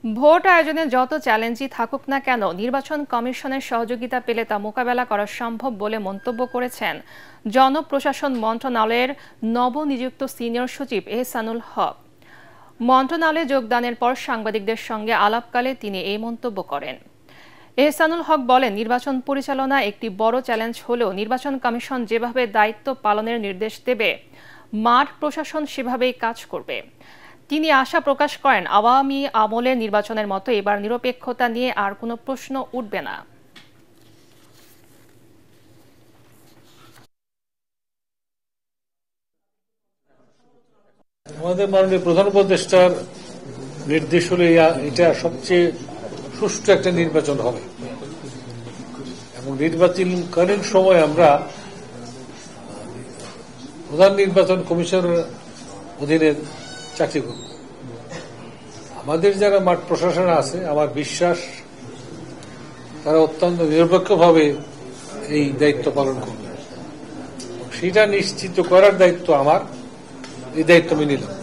Vote আয়োজনে যত চ্যালেঞ্জই থাকুক না কেন নির্বাচন কমিশনের সহযোগিতা পেলে তা মোকাবেলা করা সম্ভব বলে মন্তব্য করেছেন জনপ্রশাসন মন্ত্রণালয়ের নবনিযুক্ত সিনিয়র সচিব এহসানুল হক। মন্ত্রণালয়ে যোগদানের পর সাংবাদিকদের সঙ্গে আলাপকালে তিনি এই মন্তব্য করেন। এহসানুল হক বলেন, নির্বাচন পরিচালনা একটি বড় চ্যালেঞ্জ হলেও নির্বাচন কমিশন যেভাবে দায়িত্ব পালনের নির্দেশ দেবে মাঠ প্রশাসন সেভাবেই কাজ করবে। তিনি আশা প্রকাশ করেন, আওয়ামী আমলের নির্বাচনের মতো এবার নিরপেক্ষতা নিয়ে আর কোনো প্রশ্ন উঠবে না। আমাদের মাননীয় প্রধান উপদেষ্টার নির্দেশ হলে এটা সবচেয়ে সুষ্ঠু একটা নির্বাচন হবে এবং নির্বাচনকালীন সময় আমরা প্রধান নির্বাচন কমিশনের অধীনে চাকরি করব। আমাদের যারা মাঠ প্রশাসন আছে, আমার বিশ্বাস তারা অত্যন্ত নিরপেক্ষভাবে এই দায়িত্ব পালন করবে। সেটা নিশ্চিত করার দায়িত্ব আমার, এই দায়িত্ব আমি নিলাম।